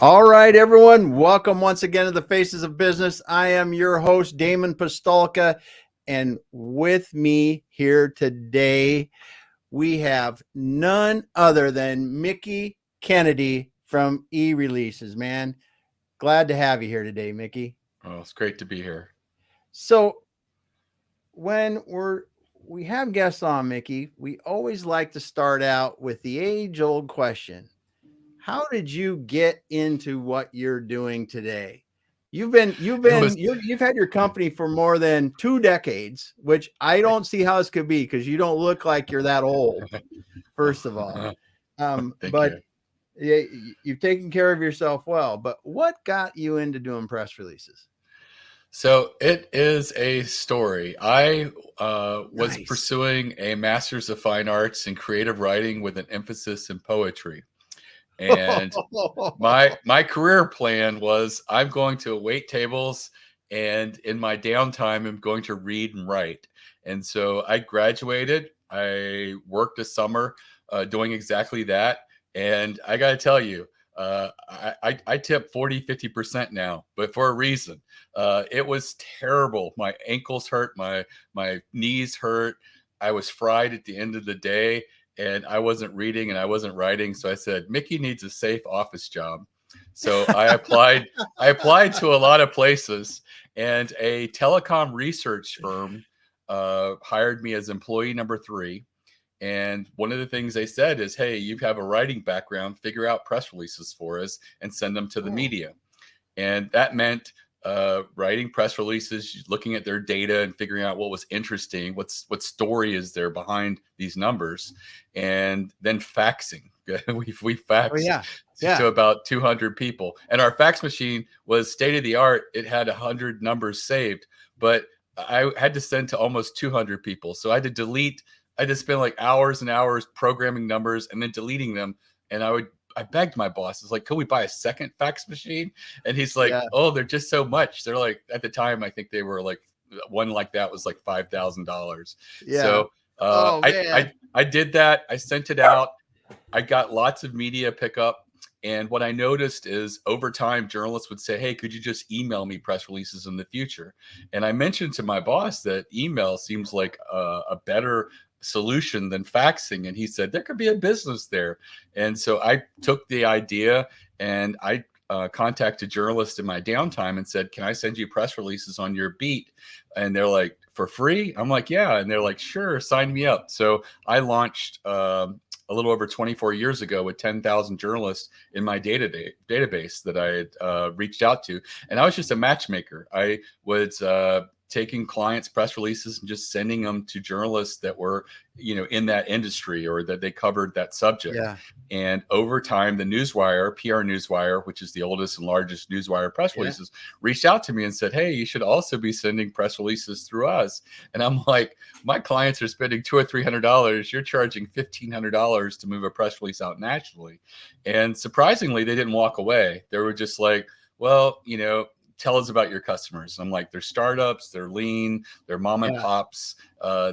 All right, everyone. Welcome once again to the Faces of Business. I am your host, Damon Pistolka, and with me here today, we have none other than Mickie Kennedy from eReleases. Man, glad to have you here today, Mickie. Oh, it's great to be here. So, when we have guests on, Mickie, we always like to start out with the age-old question. How did you get into what you're doing today? You've It was had your company for more than 2 decades, which I don't see how this could be because you don't look like you're that old, first of all. Thank But you. yeah, you've taken care of yourself well. But what got you into doing press releases? So it is a story. I was Nice. pursuing a master's of fine arts in creative writing with an emphasis in poetry. And my career plan was I'm going to wait tables, and in my downtime I'm going to read and write. And so I graduated. I worked a summer doing exactly that. And I got to tell you, I tip 40-50% now, but for a reason. It was terrible. My ankles hurt, my knees hurt. I was fried at the end of the day, and I wasn't reading and I wasn't writing. So I said, Mickie needs a safe office job. So I applied. I applied to a lot of places, and a telecom research firm hired me as employee number 3. And one of the things they said is, hey, you have a writing background, figure out press releases for us and send them to the media. And that meant writing press releases, looking at their data and figuring out what was interesting, what story is there behind these numbers, and then faxing. we Oh faxed yeah. to Yeah. about 200 people, and our fax machine was state of the art. It had 100 numbers saved, but I had to send to almost 200 people, so I had to delete. I had to spend like hours and hours programming numbers and then deleting them. And I begged my boss, "Is like, could we buy a second fax machine?" And he's like, Yeah. "Oh, they're just so much." They're like, at the time, I think they were like, one like that was like $5,000. Yeah. So Oh man. I did that. I sent it out. I got lots of media pickup. And what I noticed is over time, journalists would say, hey, could you just email me press releases in the future? And I mentioned to my boss that email seems like a better solution than faxing. And he said, there could be a business there. And so I took the idea, and I contacted journalists in my downtime and said, can I send you press releases on your beat? And they're like, for free? I'm like, yeah. And they're like, sure, sign me up. So I launched a little over 24 years ago with 10,000 journalists in my database that I had reached out to. And I was just a matchmaker. I was taking clients' press releases and just sending them to journalists that were, in that industry or that they covered that subject. Yeah. And over time, the Newswire, PR Newswire, which is the oldest and largest newswire press Yeah. releases, reached out to me and said, hey, you should also be sending press releases through us. And I'm like, my clients are spending $200 or $300. You're charging $1,500 to move a press release out nationally. And surprisingly, they didn't walk away. They were just like, well, tell us about your customers. I'm like, they're startups, they're lean, they're mom and Yeah. pops,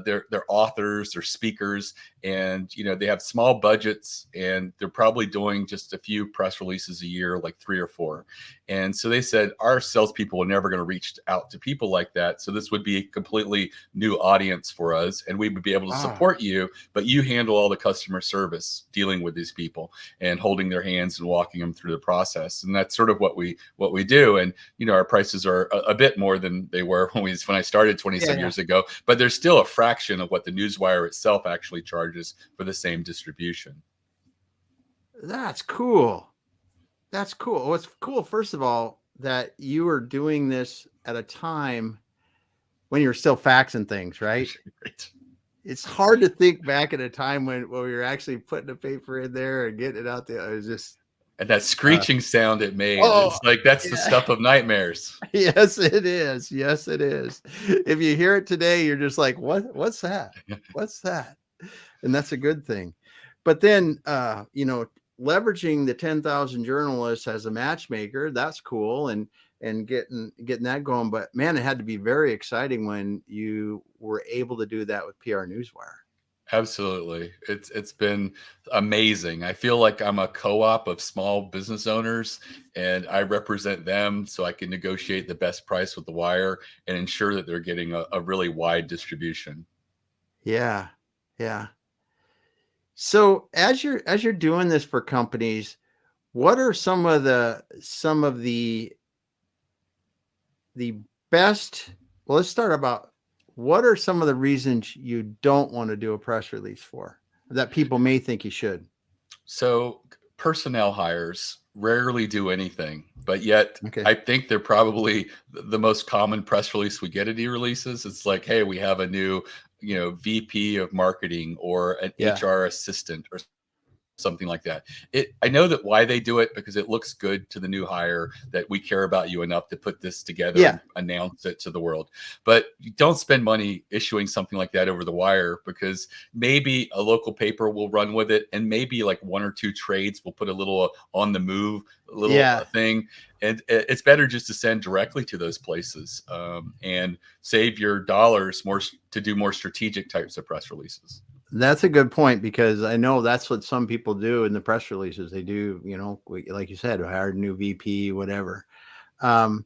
they're authors, they're speakers, and they have small budgets, and they're probably doing just a few press releases a year, like 3 or 4. And so they said, our salespeople are never going to reach out to people like that. So this would be a completely new audience for us, and we would be able to Wow. support you, but you handle all the customer service dealing with these people and holding their hands and walking them through the process. And that's sort of what we do. And our prices are a bit more than they were when I started 20 some Yeah. years ago, but they're still a fraction of what the Newswire itself actually charges for the same distribution. That's cool. That's cool. What's cool, first of all, that you were doing this at a time when you were still faxing things, right? Right. It's hard to think back at a time when we were actually putting the paper in there and getting it out there. It was just, And that screeching sound it made, oh, it's like that's the yeah. stuff of nightmares. Yes, it is. Yes, it is. If you hear it today, you're just like, what's that? What's that? And that's a good thing. But then, leveraging the 10,000 journalists as a matchmaker, that's cool. And getting that going. But man, it had to be very exciting when you were able to do that with PR Newswire. Absolutely. It's been amazing. I feel like I'm a co-op of small business owners, and I represent them so I can negotiate the best price with the wire and ensure that they're getting a really wide distribution. Yeah. Yeah. So as you're doing this for companies, what are some of the best, well, let's start about what are some of the reasons you don't want to do a press release for that people may think you should? So personnel hires rarely do anything, but yet Okay. I think they're probably the most common press release we get at eReleases. It's like, hey, we have a new, VP of marketing or an Yeah. HR assistant or something like that. I know that why they do it, because it looks good to the new hire that we care about you enough to put this together Yeah. and announce it to the world. But you don't spend money issuing something like that over the wire, because maybe a local paper will run with it, and maybe like one or two trades will put a little on the move, little Yeah. thing. And it's better just to send directly to those places, and save your dollars more to do more strategic types of press releases. That's a good point because I know that's what some people do in the press releases. They do, like you said, hired a new VP, whatever. Um,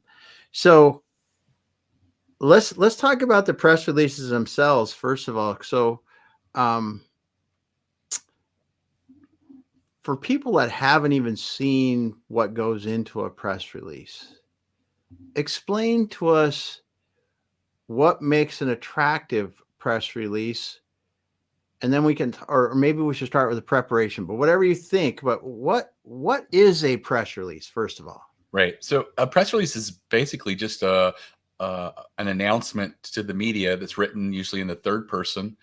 so let's talk about the press releases themselves first of all. So um, for people that haven't even seen what goes into a press release, explain to us what makes an attractive press release, and then we can, or maybe we should start with the preparation, but whatever you think. But what is a press release, first of all? Right. So a press release is basically just an announcement to the media that's written usually in the third person.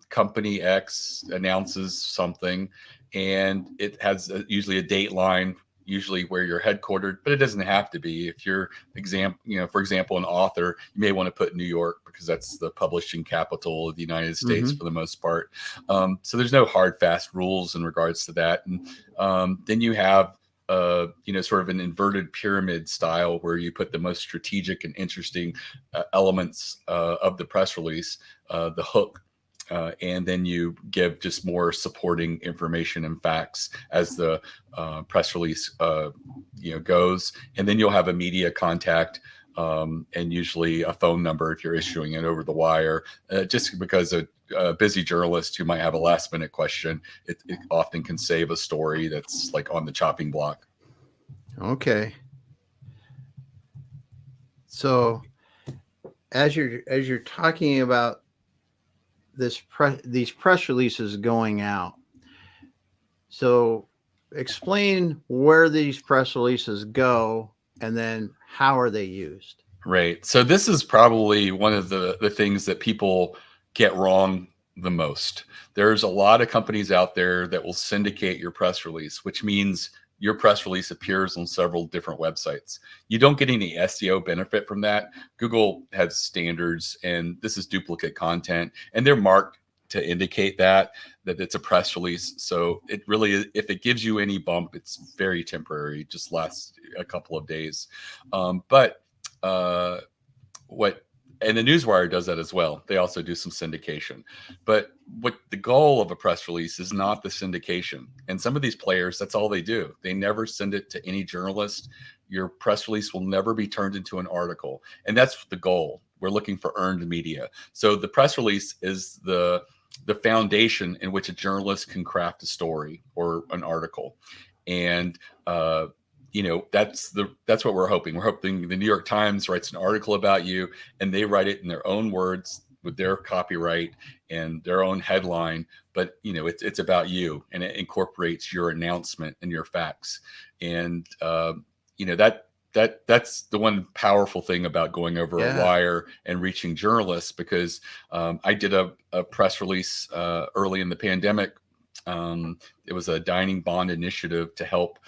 Company X announces something, and it has usually a date line, usually where you're headquartered, but it doesn't have to be. If you're for example, an author, you may want to put New York because that's the publishing capital of the United States Mm-hmm. for the most part. So there's no hard, fast rules in regards to that. And then you have sort of an inverted pyramid style where you put the most strategic and interesting elements of the press release, the hook, and then you give just more supporting information and facts as the press release goes, and then you'll have a media contact, and usually a phone number if you're issuing it over the wire, just because a busy journalist who might have a last minute question, it often can save a story that's like on the chopping block. Okay. So as you're talking about these press releases going out, so explain where these press releases go and then how are they used? Right. So this is probably one of the things that people get wrong the most. There's a lot of companies out there that will syndicate your press release, which means your press release appears on several different websites. You don't get any SEO benefit from that. Google has standards, and this is duplicate content, and they're marked to indicate that it's a press release. So it really, if it gives you any bump, it's very temporary, just lasts a couple of days. But uh, what and the newswire does that as well. They also do some syndication, but what the goal of a press release is not the syndication. And some of these players, that's all they do. They never send it to any journalist. Your press release will never be turned into an article, and that's the goal. We're looking for earned media. So the press release is the foundation in which a journalist can craft a story or an article. And that's what we're hoping. We're hoping the New York Times writes an article about you, and they write it in their own words with their copyright and their own headline, but it's about you, and it incorporates your announcement and your facts. And that's the one powerful thing about going over a Yeah. wire and reaching journalists, because I did a press release early in the pandemic. It was a dining bond initiative to help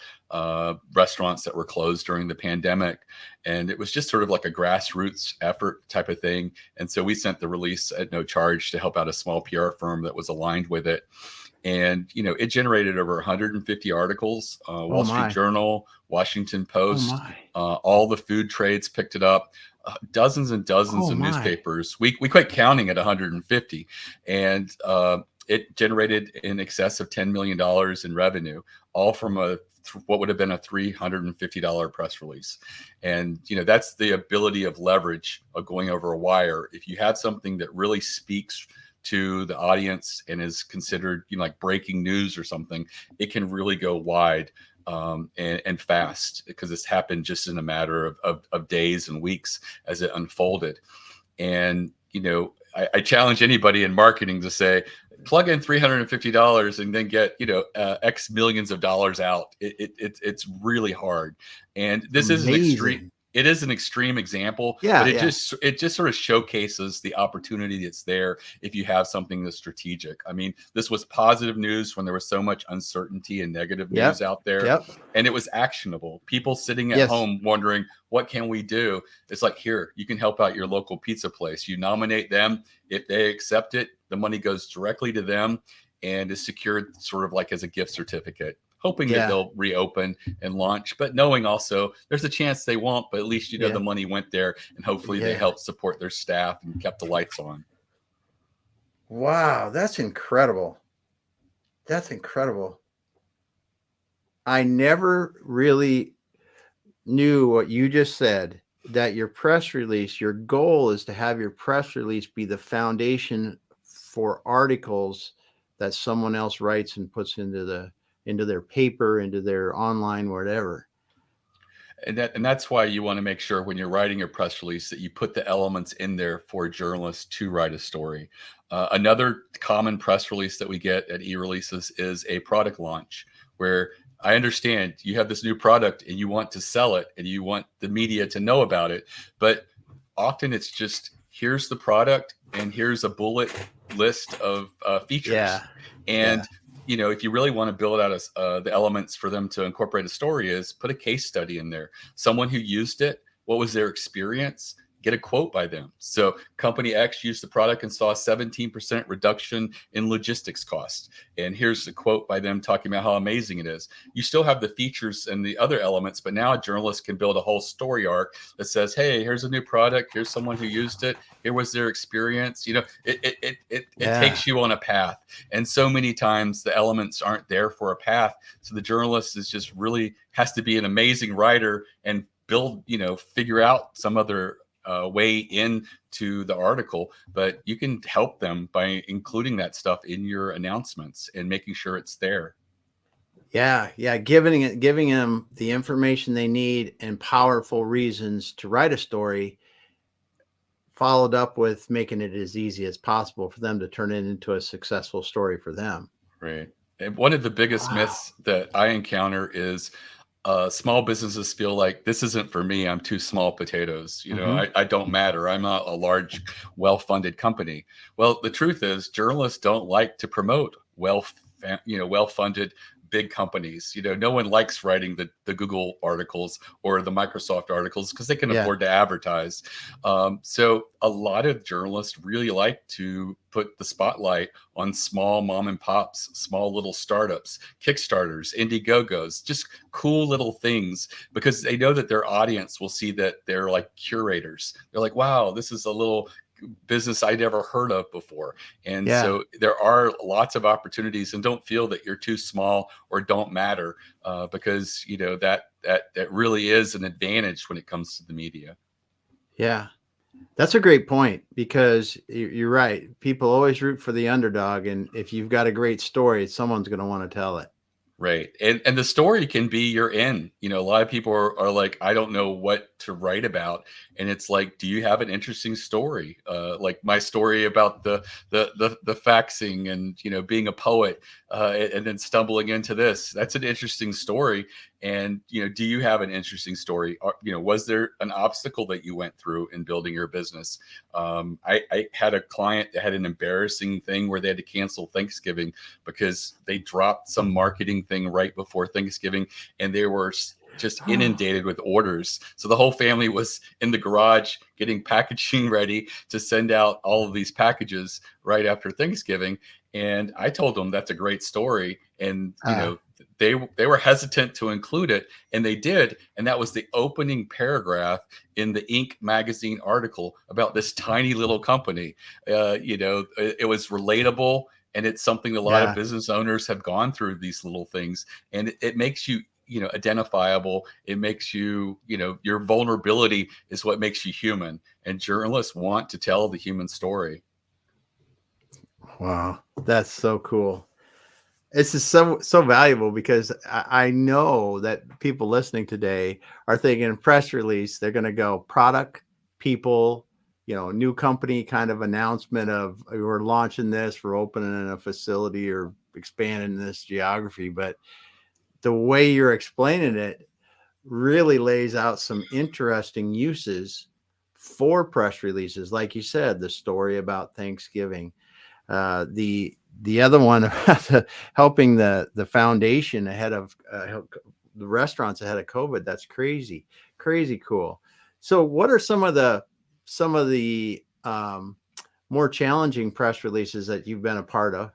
restaurants that were closed during the pandemic. And it was just sort of like a grassroots effort type of thing. And so we sent the release at no charge to help out a small PR firm that was aligned with it. And, it generated over 150 articles, Oh Wall Street my. Journal, Washington Oh Post, my. all the food trades picked it up. dozens and dozens Oh of my. newspapers. We quit counting at 150, and it generated in excess of $10 million in revenue, all from what would have been a $350 press release. And that's the ability of leverage of going over a wire. If you have something that really speaks to the audience and is considered like breaking news or something, it can really go wide and fast, because it's happened just in a matter of days and weeks as it unfolded. And I challenge anybody in marketing to say, plug in $350 and then get X millions of dollars out. It's really hard. And this is an extreme. Amazing. It is an extreme example, but Yeah, it yeah. just sort of showcases the opportunity that's there if you have something that's strategic. I mean, this was positive news when there was so much uncertainty and negative news Yep. out there, Yep. and it was actionable. People sitting at Yes. home wondering, what can we do? It's like, here, you can help out your local pizza place. You nominate them. If they accept it, the money goes directly to them and is secured sort of like as a gift certificate, hoping that Yeah. they'll reopen and launch, but knowing also there's a chance they won't, but at least Yeah. the money went there, and hopefully they Yeah. helped support their staff and kept the lights on. Wow, that's incredible. That's incredible. I never really knew what you just said, that your press release, your goal is to have your press release be the foundation for articles that someone else writes and puts into their paper, into their online, whatever. And that's why you want to make sure when you're writing your press release that you put the elements in there for a journalist to write a story. Another common press release that we get at eReleases is a product launch, where I understand you have this new product and you want to sell it and you want the media to know about it, but often it's just, here's the product and here's a bullet list of features. Yeah. And if you really want to build out the elements for them to incorporate a story, is put a case study in there. Someone who used it, what was their experience? Get a quote by them. So company X used the product and saw a 17% reduction in logistics costs. And here's the quote by them talking about how amazing it is. You still have the features and the other elements, but now a journalist can build a whole story arc that says, hey, here's a new product. Here's someone who used it. Here was their experience. It takes you on a path. And so many times the elements aren't there for a path. So the journalist is just really has to be an amazing writer and build, figure out some other way into the article, but you can help them by including that stuff in your announcements and making sure it's there. Yeah, giving them the information they need and powerful reasons to write a story, followed up with making it as easy as possible for them to turn it into a successful story for them. Right. And one of the biggest myths that I encounter is small businesses feel like, this isn't for me. I'm too small potatoes. I don't matter. I'm not a large, well-funded company. Well, the truth is, journalists don't like to promote well-funded big companies. No one likes writing the Google articles or the Microsoft articles because they can afford to advertise. So a lot of journalists really like to put the spotlight on small mom and pops, small little startups, Kickstarters, Indiegogos, just cool little things, because they know that their audience will see that they're like curators. They're like, wow, this is a little business I'd never heard of before. And so there are lots of opportunities, and don't feel that you're too small or don't matter, because that really is an advantage when it comes to the media. Yeah, that's a great point, because you're right. People always root for the underdog, and if you've got a great story, someone's going to want to tell it. Right. And the story can be your end. A lot of people are like, I don't know what to write about. And it's like, do you have an interesting story? Like my story about the faxing and, being a poet, and then stumbling into this. That's an interesting story. And, do you have an interesting story? Was there an obstacle that you went through in building your business? I had a client that had an embarrassing thing where they had to cancel Thanksgiving because they dropped some marketing thing right before Thanksgiving, and they were just inundated with orders. So the whole family was in the garage getting packaging ready to send out all of these packages right after Thanksgiving. And I told them, that's a great story. And, they were hesitant to include it, and they did, and that was the opening paragraph in the Inc. magazine article about this tiny little company. It was relatable, and it's something a lot of Yeah. business owners have gone through, these little things, and it makes you, identifiable. It makes you, your vulnerability is what makes you human, and journalists want to tell the human story. Wow. That's so cool. This is so valuable because I know that people listening today are thinking press release. They're going to go product, people, new company kind of announcement of we're launching this, we're opening a facility or expanding this geography. But the way you're explaining it really lays out some interesting uses for press releases. Like you said, the story about Thanksgiving, the other one about helping the foundation ahead of the restaurants ahead of COVID. That's crazy cool. So what are some of the more challenging press releases that you've been a part of?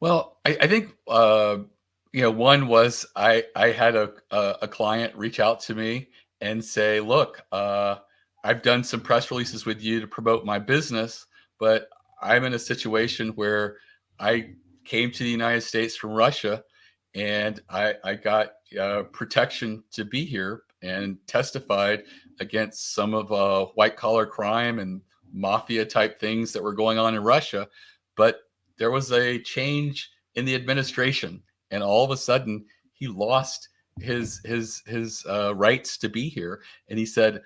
Well, I think one was I had a client reach out to me and say, "Look, I've done some press releases with you to promote my business, but I'm in a situation where I came to the United States from Russia, and I got protection to be here and testified against some of white collar crime and mafia type things that were going on in Russia, but there was a change in the administration, and all of a sudden he lost his rights to be here. And he said,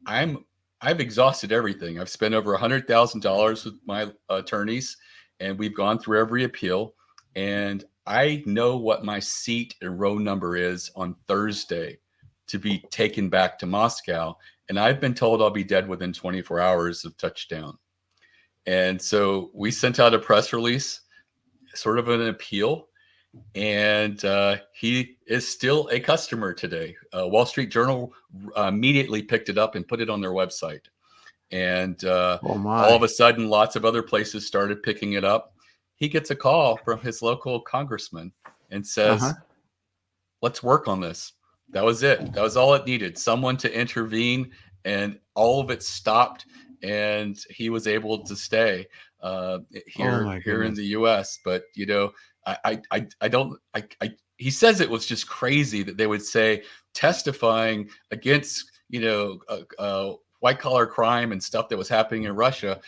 I've exhausted everything. I've spent over $100,000 with my attorneys, and we've gone through every appeal, and I know what my seat and row number is on Thursday to be taken back to Moscow, and I've been told I'll be dead within 24 hours of touchdown. And so we sent out a press release, sort of an appeal, and he is still a customer today. Wall Street Journal immediately picked it up and put it on their website. And Oh all of my. a sudden, lots of other places started picking it up. He gets a call from his local congressman and Uh-huh. says, let's work on this. That was it. That was all it needed. Someone to intervene, and all of it stopped, and he was able to stay Oh here my here in goodness. the U.S. But I don't. He says it was just crazy that they would say testifying against white collar crime and stuff that was happening in Russia.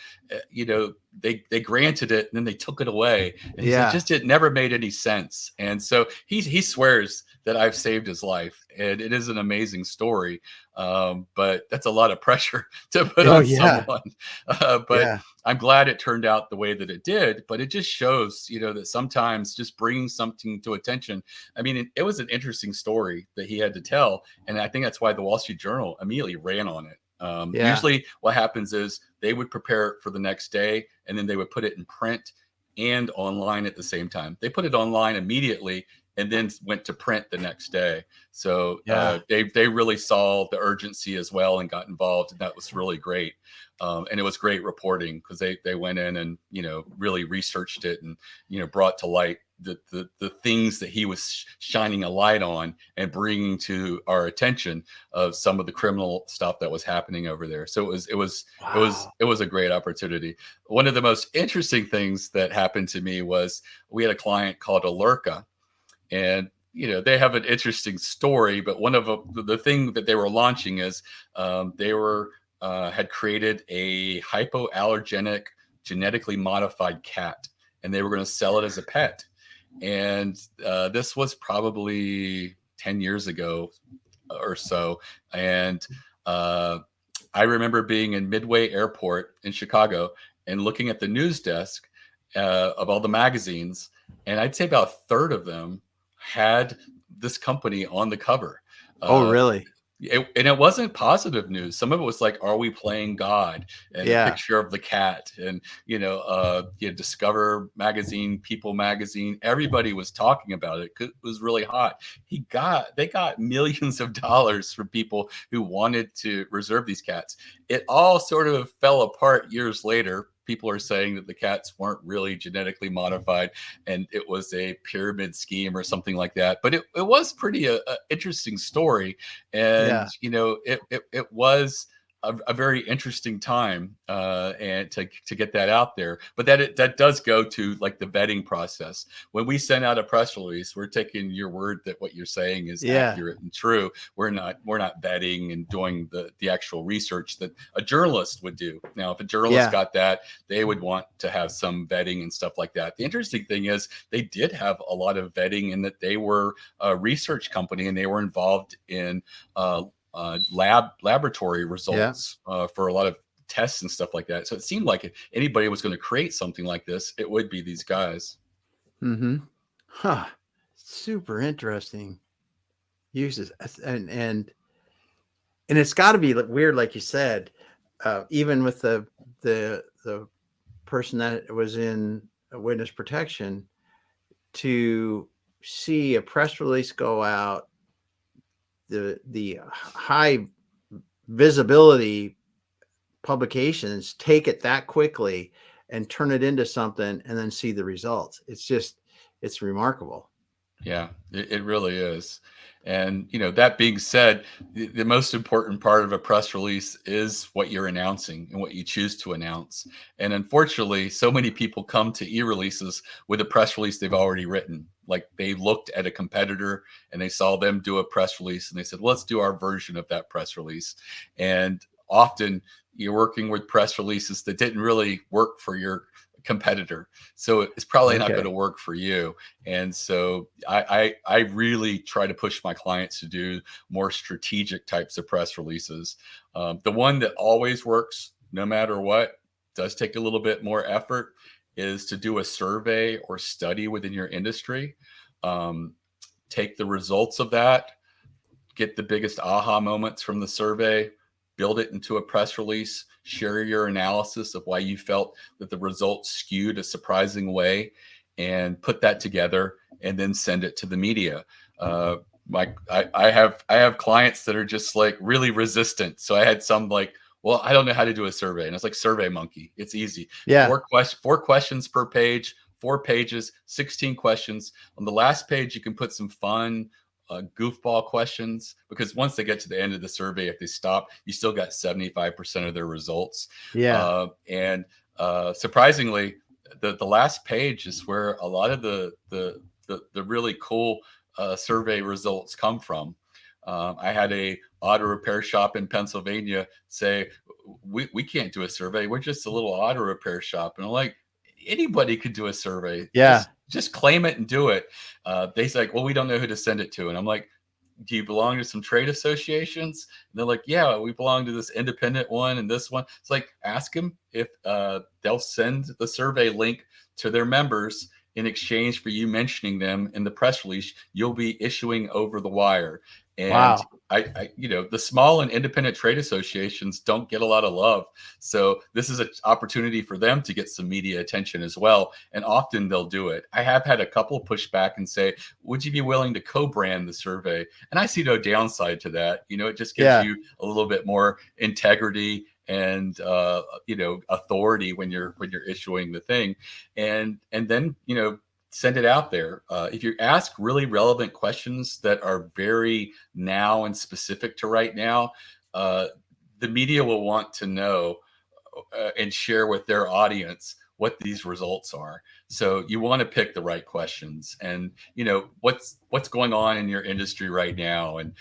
They granted it and then they took it away, and he said Yeah. just it never made any sense. And so he swears that I've saved his life, and it is an amazing story. But that's a lot of pressure to put Oh on yeah. someone. But Yeah. I'm glad it turned out the way that it did. But it just shows, that sometimes just bringing something to attention. I mean, it was an interesting story that he had to tell, and I think that's why the Wall Street Journal immediately ran on it. Yeah. Usually, what happens is they would prepare it for the next day, and then they would put it in print and online at the same time. They put it online immediately and then went to print the next day. So Yeah. they really saw the urgency as well and got involved, and that was really great. And it was great reporting because they went in and really researched it and brought to light the things that he was shining a light on and bringing to our attention of some of the criminal stuff that was happening over there. So Wow. it was a great opportunity. One of the most interesting things that happened to me was we had a client called Alerka, and they have an interesting story. But one of the thing that they were launching is they were had created a hypoallergenic genetically modified cat, and they were going to sell it as a pet. And this was probably 10 years ago or so. And I remember being in Midway Airport in Chicago and looking at the news desk of all the magazines, and I'd say about a third of them had this company on the cover. Oh Uh, really? and it wasn't positive news. Some of it was like, "Are we playing God?" and a Yeah. picture of the cat, and Discover magazine, People magazine. Everybody was talking about it. It was really hot. They got millions of dollars from people who wanted to reserve these cats. It all sort of fell apart years later. people are saying that the cats weren't really genetically modified and it was a pyramid scheme or something like that. But it was pretty a interesting story. And, it was a very interesting time and to get that out there. But that does go to like the vetting process. When we send out a press release, we're taking your word that what you're saying is accurate and true. We're not vetting and doing the actual research that a journalist would do. Now, if a journalist got that, they would want to have some vetting and stuff like that. The interesting thing is they did have a lot of vetting in that they were a research company and they were involved in laboratory results for a lot of tests and stuff like that. So it seemed like if anybody was going to create something like this, it would be these guys. Huh. Super interesting uses. And it's got to be weird, like you said, even with the person that was in witness protection, to see a press release go out, the high visibility publications take it that quickly and turn it into something and then see the results. It's remarkable. Yeah, it really is. And, that being said, the most important part of a press release is what you're announcing and what you choose to announce. And unfortunately, so many people come to eReleases with a press release they've already written. Like they looked at a competitor and they saw them do a press release and they said, let's do our version of that press release. And often you're working with press releases that didn't really work for your competitor, so it's probably not going to work for you. And so I really try to push my clients to do more strategic types of press releases. The one that always works no matter what, does take a little bit more effort, is to do a survey or study within your industry. Take the results of that, get the biggest aha moments from the survey, build it into a press release, share your analysis of why you felt that the results skewed a surprising way, and put that together and then send it to the media. I have clients that are just like really resistant. So I had some like, well, I don't know how to do a survey. And it's like Survey Monkey. It's easy. Yeah. Four questions per page, 4 pages, 16 questions. On the last page, you can put some fun goofball questions, because once they get to the end of the survey, if they stop, you still got 75% of their results. And surprisingly, the last page is where a lot of the really cool survey results come from. I had a auto repair shop in Pennsylvania say, we can't do a survey. We're just a little auto repair shop. And I'm like, anybody could do a survey. Just claim it and do it. They say, well, we don't know who to send it to. And I'm like, do you belong to some trade associations? And they're like, yeah, we belong to this independent one and this one. It's like, ask them if they'll send the survey link to their members in exchange for you mentioning them in the press release you'll be issuing over the wire. And I the small and independent trade associations don't get a lot of love. So this is an opportunity for them to get some media attention as well. And often they'll do it. I have had a couple push back and say, would you be willing to co-brand the survey? And I see no downside to that. It just gives you a little bit more integrity and authority when you're issuing the thing. And then send it out there. If you ask really relevant questions that are very now and specific to right now, the media will want to know and share with their audience what these results are. So you want to pick the right questions, and what's going on in your industry right now, and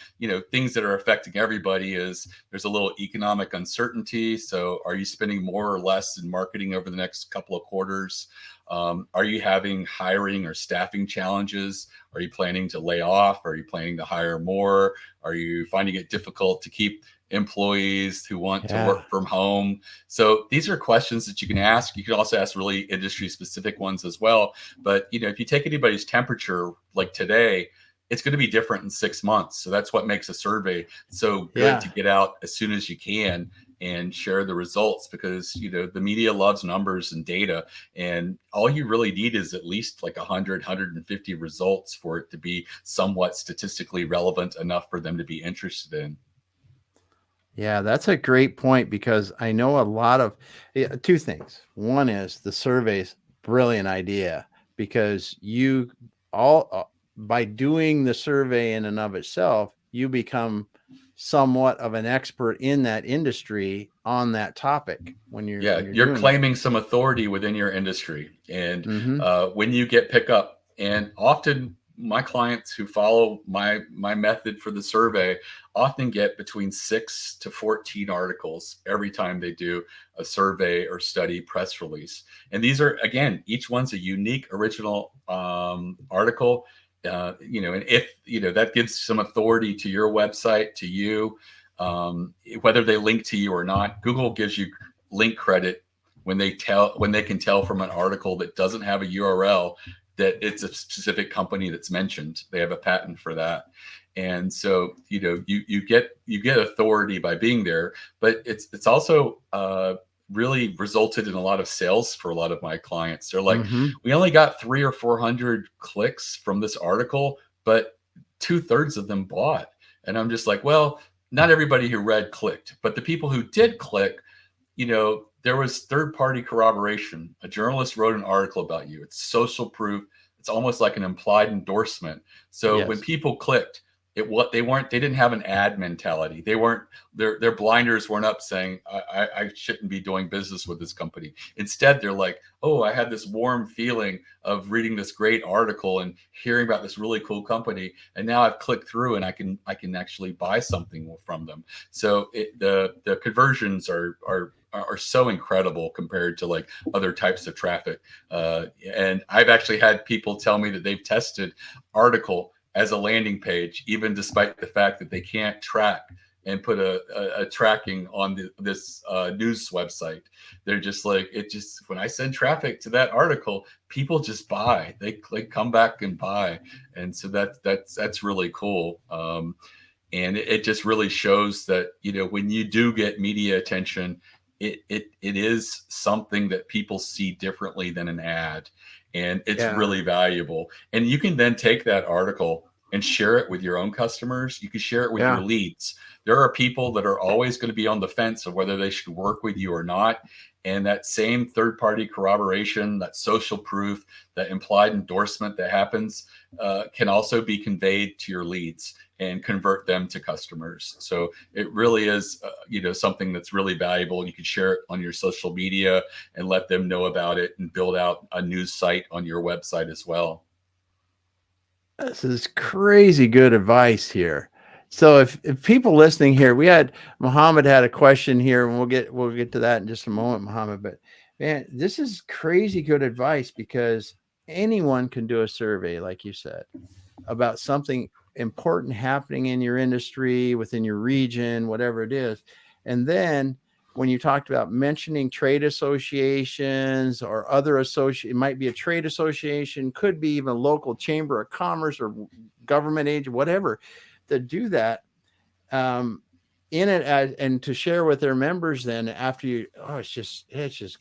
things that are affecting everybody is there's a little economic uncertainty. So are you spending more or less in marketing over the next couple of quarters? Are you having hiring or staffing challenges? Are you planning to lay off? Are you planning to hire more? Are you finding it difficult to keep employees who want to work from home? So these are questions that you can ask. You can also ask really industry specific ones as well. But if you take anybody's temperature like today, it's going to be different in 6 months. So that's what makes a survey so good to get out as soon as you can and share the results, because the media loves numbers and data, and all you really need is at least like 150 results for it to be somewhat statistically relevant enough for them to be interested in. Yeah, that's a great point because I know a lot of two things. One is the surveys, brilliant idea because you all by doing the survey in and of itself, you become somewhat of an expert in that industry on that topic Yeah, when you're you're doing that. claiming some authority within your industry. And Mm-hmm. when you get pick up, and often my clients who follow my method for the survey often get between 6 to 14 articles every time they do a survey or study press release. And these are, again, each one's a unique original article. And if that gives some authority to your website, to you, whether they link to you or not. Google gives you link credit when they can tell from an article that doesn't have a URL that it's a specific company that's mentioned. They have a patent for that. And so you get authority by being there, but it's also really resulted in a lot of sales for a lot of my clients. They're like, Mm-hmm. we only got 300 or 400 clicks from this article, but 2/3 of them bought. And I'm just like, well, not everybody who read clicked, but the people who did click, there was third-party corroboration. A journalist wrote an article about you. It's social proof. It's almost like an implied endorsement. So when Yes. people clicked, they didn't have an ad mentality. They weren't their blinders weren't up saying I shouldn't be doing business with this company. Instead, they're like, oh, I had this warm feeling of reading this great article and hearing about this really cool company, and now I've clicked through and I can actually buy something from them. So the conversions are so incredible compared to like other types of traffic. And I've actually had people tell me that they've tested article as a landing page, even despite the fact that they can't track and put a tracking on this news website. They're just like, when I send traffic to that article, people just buy. They come back and buy, and so that's really cool. And it just really shows that when you do get media attention, it is something that people see differently than an ad, and it's Yeah. really valuable. And you can then take that article and share it with your own customers. You can share it with your Yeah. leads. There are people that are always going to be on the fence of whether they should work with you or not. And that same third party corroboration, that social proof, that implied endorsement that happens can also be conveyed to your leads and convert them to customers. So it really is, something that's really valuable. You can share it on your social media and let them know about it and build out a news site on your website as well. This is crazy good advice here. So if people listening here, we had Muhammad had a question here, and we'll get to that in just a moment, Muhammad. But man, this is crazy good advice because anyone can do a survey, like you said, about something important happening in your industry, within your region, whatever it is. And then when you talked about mentioning trade associations or other associate, it might be a trade association, could be even a local chamber of commerce or government agent, whatever, to do that in it and to share with their members. Then after it's just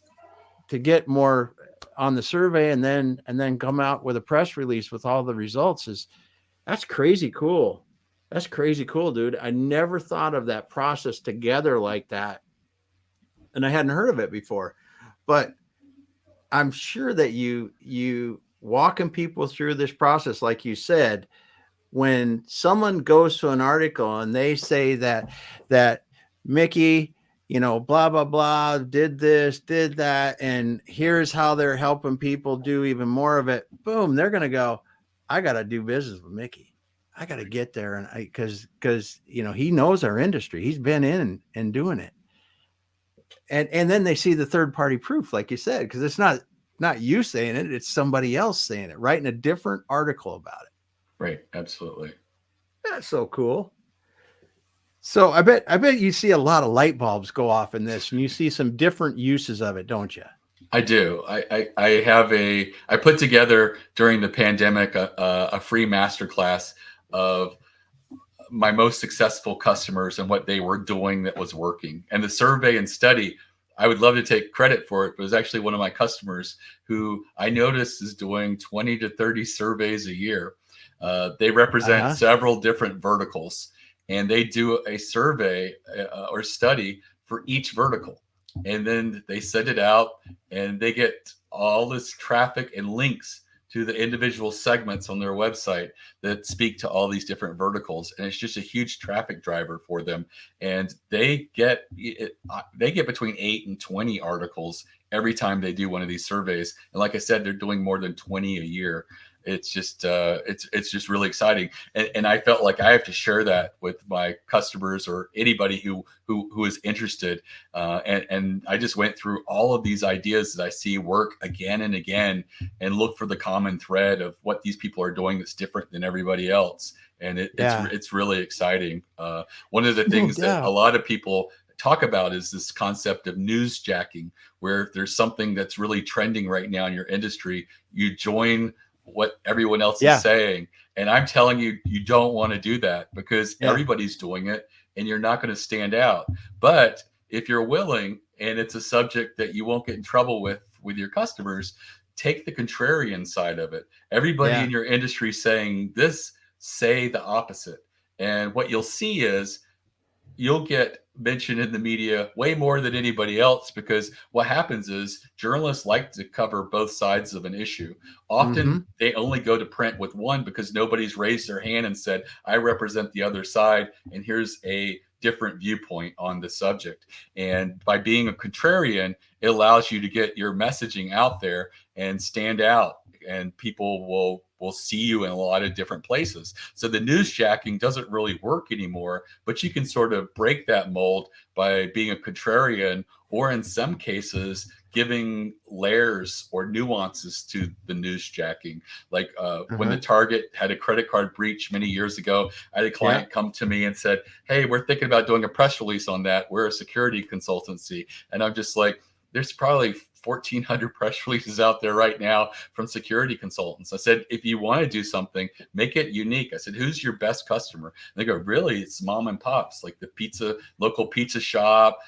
to get more on the survey and then come out with a press release with all the results that's crazy cool. That's crazy cool, dude. I never thought of that process together like that. And I hadn't heard of it before. But I'm sure that you walking people through this process, like you said, when someone goes to an article and they say that Mickie, blah blah blah, did this, did that, and here's how they're helping people do even more of it. Boom, they're gonna go, I gotta do business with Mickie. I gotta get there, and because he knows our industry. He's been in and doing it, and then they see the third party proof, like you said, because it's not you saying it, it's somebody else saying it, writing a different article about it. Right. Absolutely. That's so cool. So I bet you see a lot of light bulbs go off in this, and you see some different uses of it, don't you? I do. I put together during the pandemic a free masterclass of my most successful customers and what they were doing that was working. And the survey and study, I would love to take credit for it, but it was actually one of my customers who I noticed is doing 20 to 30 surveys a year. They represent Uh-huh. several different verticals. and they do a survey or study for each vertical. And then they send it out, and they get all this traffic and links to the individual segments on their website that speak to all these different verticals, and it's just a huge traffic driver for them. And they get between 8 and 20 articles every time they do one of these surveys. And like I said, they're doing more than 20 a year. It's just it's just really exciting, and I felt like I have to share that with my customers or anybody who is interested. And I just went through all of these ideas that I see work again and again, and look for the common thread of what these people are doing that's different than everybody else. And it's really exciting. One of the things that a lot of people talk about is this concept of newsjacking, where if there's something that's really trending right now in your industry, you join what everyone else is saying. And I'm telling you, you don't want to do that, because everybody's doing it and you're not going to stand out. But if you're willing, and it's a subject that you won't get in trouble with your customers, take the contrarian side of it. Everybody in your industry saying this, say the opposite. And what you'll see is you'll get mentioned in the media way more than anybody else, because what happens is journalists like to cover both sides of an issue. Often they only go to print with one because nobody's raised their hand and said, I represent the other side, and here's a different viewpoint on the subject. And by being a contrarian, it allows you to get your messaging out there and stand out, and people will see you in a lot of different places. So the newsjacking doesn't really work anymore, but you can sort of break that mold by being a contrarian, or in some cases giving layers or nuances to the newsjacking. Like when the Target had a credit card breach many years ago, I had a client come to me and said, hey, we're thinking about doing a press release on that. We're a security consultancy. And I'm just like, there's probably 1,400 press releases out there right now from security consultants. I said, if you want to do something, make it unique. I said, who's your best customer? And they go, really? It's mom and pops, like the local pizza shop,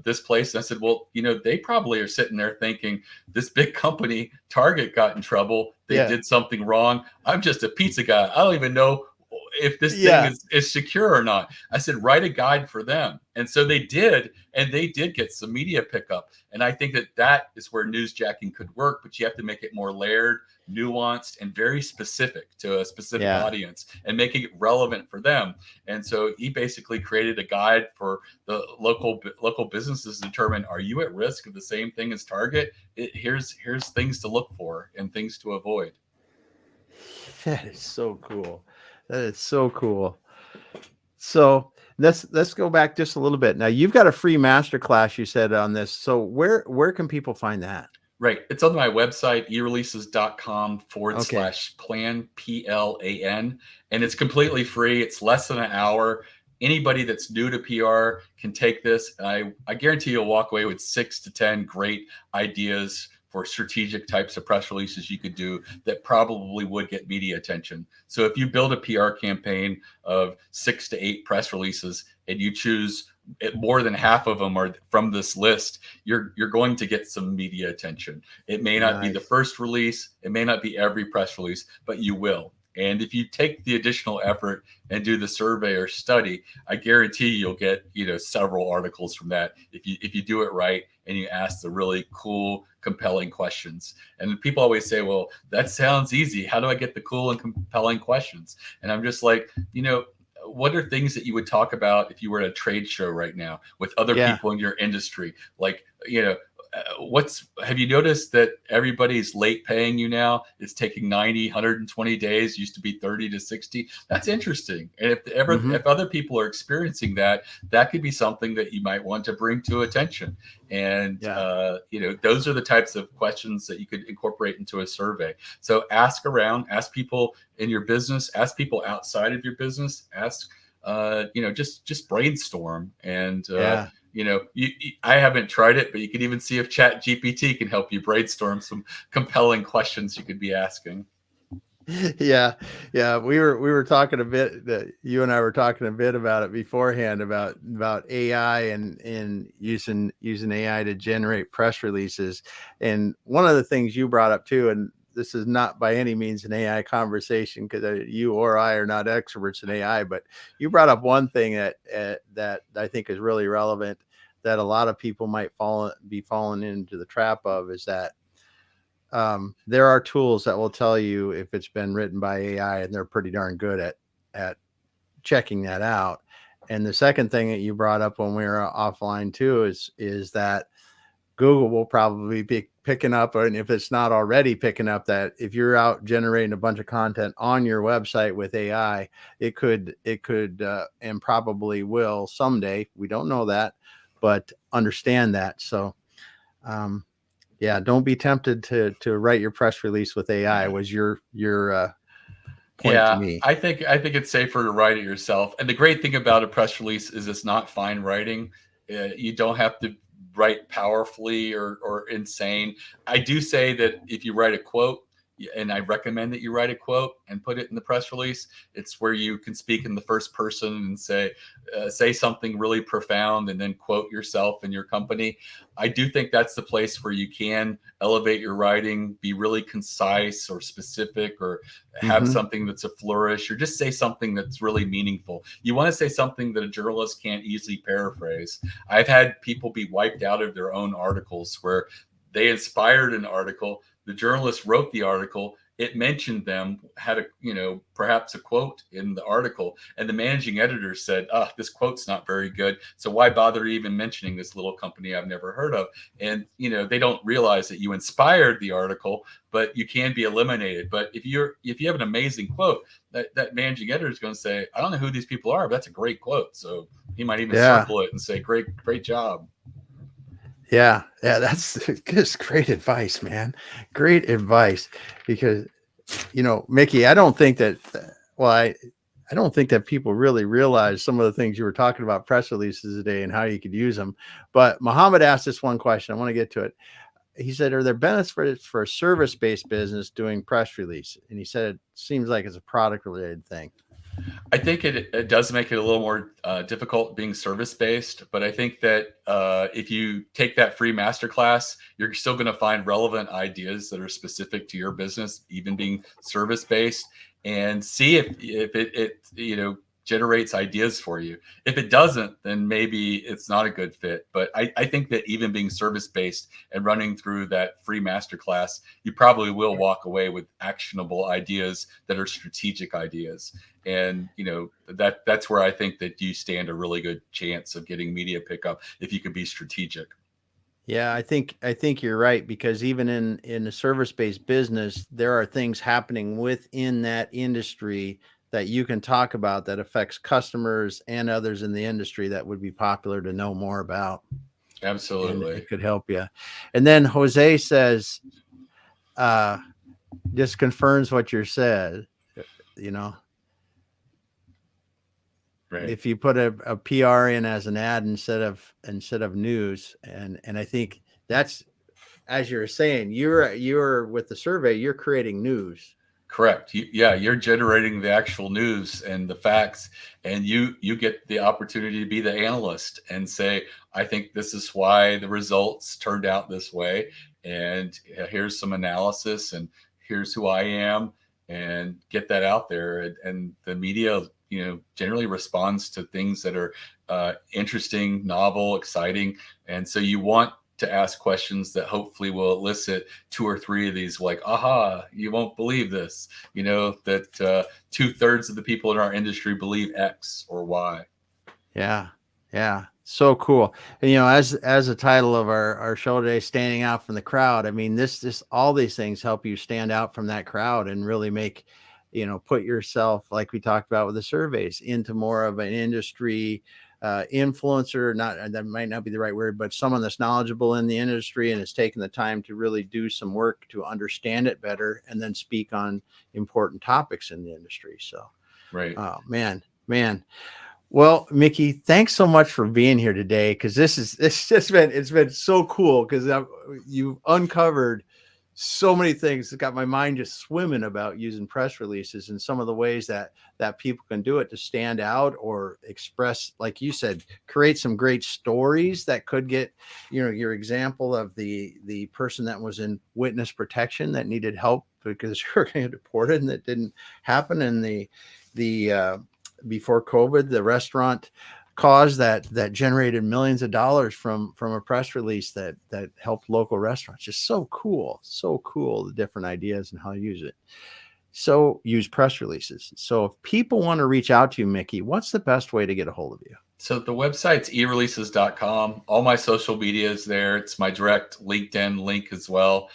this place. And I said, well, they probably are sitting there thinking, this big company, Target, got in trouble. They did something wrong. I'm just a pizza guy. I don't even know if this thing is secure or not. I said, write a guide for them. And so they did, and they did get some media pickup. And I think that is where newsjacking could work, but you have to make it more layered, nuanced, and very specific to a specific audience, and making it relevant for them. And so he basically created a guide for the local businesses to determine, are you at risk of the same thing as Target? Here's things to look for and things to avoid. That is so cool. That is so cool. So let's go back just a little bit. Now, you've got a free masterclass, you said, on this. So where can people find that? Right. It's on my website, eReleases.com/plan, PLAN. And it's completely free. It's less than an hour. Anybody that's new to PR can take this. And I guarantee you'll walk away with 6 to 10 great ideas for strategic types of press releases you could do that probably would get media attention. So if you build a PR campaign of 6 to 8 press releases, and you choose more than half of them are from this list, you're going to get some media attention. It may not be the first release, it may not be every press release, but you will. And if you take the additional effort and do the survey or study, I guarantee you'll get several articles from that if you do it right and you ask the really cool, compelling questions. And people always say, well, that sounds easy. How do I get the cool and compelling questions? And I'm just like, what are things that you would talk about if you were at a trade show right now with other people in your industry? Like, have you noticed that everybody's late paying you now? It's taking 90, 120 days, used to be 30 to 60. That's interesting. And if other people are experiencing that could be something that you might want to bring to attention. And, those are the types of questions that you could incorporate into a survey. So ask around, ask people in your business, ask people outside of your business, ask, just brainstorm. And, I haven't tried it, but you can even see if Chat GPT can help you brainstorm some compelling questions you could be asking. Yeah. We were talking a bit, that you and I were talking a bit about it beforehand, about AI and using AI to generate press releases. And one of the things you brought up too, and this is not by any means an AI conversation, because you or I are not experts in AI, but you brought up one thing that I think is really relevant, that a lot of people might be falling into the trap of, is that there are tools that will tell you if it's been written by AI, and they're pretty darn good at checking that out. And the second thing that you brought up when we were offline too is that Google will probably be picking up, and if it's not already picking up, that if you're out generating a bunch of content on your website with AI, it could and probably will someday. We don't know that, but understand that. So, yeah, don't be tempted to write your press release with AI. Was your point to me? I think it's safer to write it yourself. And the great thing about a press release is it's not fine writing. You don't have to write powerfully or insane. I do say that if you write a quote, and I recommend that you write a quote and put it in the press release, it's where you can speak in the first person and say something really profound and then quote yourself and your company. I do think that's the place where you can elevate your writing, be really concise or specific, or have something that's a flourish, or just say something that's really meaningful. You want to say something that a journalist can't easily paraphrase. I've had people be wiped out of their own articles where they inspired an article. The journalist wrote the article. It mentioned them, had perhaps a quote in the article, and the managing editor said, this quote's not very good, so why bother even mentioning this little company I've never heard of? And they don't realize that you inspired the article, but you can be eliminated. But if you have an amazing quote, that managing editor is going to say, I don't know who these people are, but that's a great quote. So he might even circle it and say, great job. Yeah, that's just great advice, man. Great advice, because Mickie, I don't think that I don't think that people really realize some of the things you were talking about press releases today and how you could use them. But Muhammad asked this one question. I want to get to it. He said, are there benefits for a service-based business doing press release? And he said it seems like it's a product-related thing. I think it does make it a little more difficult being service-based, but I think that if you take that free masterclass, you're still going to find relevant ideas that are specific to your business, even being service-based, and see if it generates ideas for you. If it doesn't, then maybe it's not a good fit. But I think that even being service-based and running through that free masterclass, you probably will walk away with actionable ideas that are strategic ideas. And that's where I think that you stand a really good chance of getting media pickup if you could be strategic. Yeah, I think you're right, because even in a service-based business, there are things happening within that industry that you can talk about that affects customers and others in the industry that would be popular to know more about. Absolutely. And it could help you. And then Jose says, just confirms what you said, Right. if you put a PR in as an ad instead of news. And I think that's, as you're saying, you're with the survey, you're creating news. Correct. You're generating the actual news and the facts, and you get the opportunity to be the analyst and say, I think this is why the results turned out this way, and here's some analysis, and here's who I am, and get that out there. And the media, generally responds to things that are interesting, novel, exciting, and so you want to ask questions that hopefully will elicit 2 or 3 of these, like, aha, you won't believe this, that 2/3 of the people in our industry believe X or Y. Yeah. So cool. And, as the title of our show today, standing out from the crowd, I mean, this all these things help you stand out from that crowd and really make, put yourself, like we talked about with the surveys, into more of an industry influencer. Not, that might not be the right word, but someone that's knowledgeable in the industry and has taken the time to really do some work to understand it better and then speak on important topics in the industry. So, right. Oh, man. Well, Mickie, thanks so much for being here today, because it's been so cool, because you've uncovered so many things that got my mind just swimming about using press releases and some of the ways that people can do it to stand out or express, like you said, create some great stories that could get, your example of the person that was in witness protection that needed help because you're going to get deported, and that didn't happen. And the before COVID, the restaurant cause that generated millions of dollars from a press release that helped local restaurants. Just so cool, the different ideas and how to use it. So use press releases. So if people want to reach out to you, Mickie, what's the best way to get a hold of you? So the website's eReleases.com. All my social media is there. It's my direct LinkedIn link as well.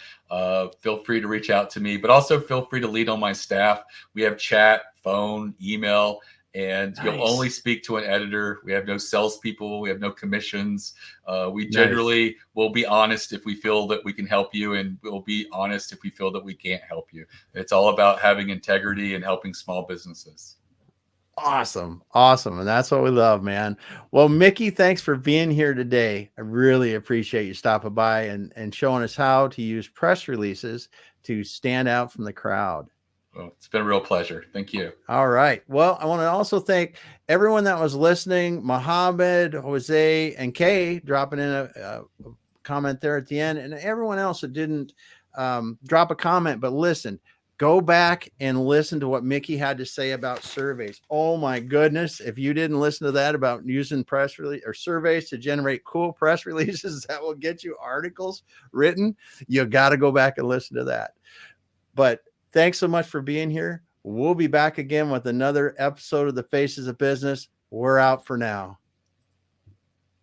Feel free to reach out to me, but also feel free to lead on my staff. We have chat, phone, email, and You'll only speak to an editor. We have no salespeople. We have no commissions. We generally will be honest if we feel that we can help you, and we'll be honest if we feel that we can't help you. It's all about having integrity and helping small businesses. Awesome. And that's what we love, man. Well, Mickie, thanks for being here today. I really appreciate you stopping by and showing us how to use press releases to stand out from the crowd. Well, it's been a real pleasure. Thank you. All right. Well, I want to also thank everyone that was listening, Mohammed, Jose, and Kay, dropping in a comment there at the end, and everyone else that didn't drop a comment, but listen. Go back and listen to what Mickie had to say about surveys. Oh my goodness. If you didn't listen to that about using press release or surveys to generate cool press releases that will get you articles written, you got to go back and listen to that. But thanks so much for being here. We'll be back again with another episode of the Faces of Business. We're out for now.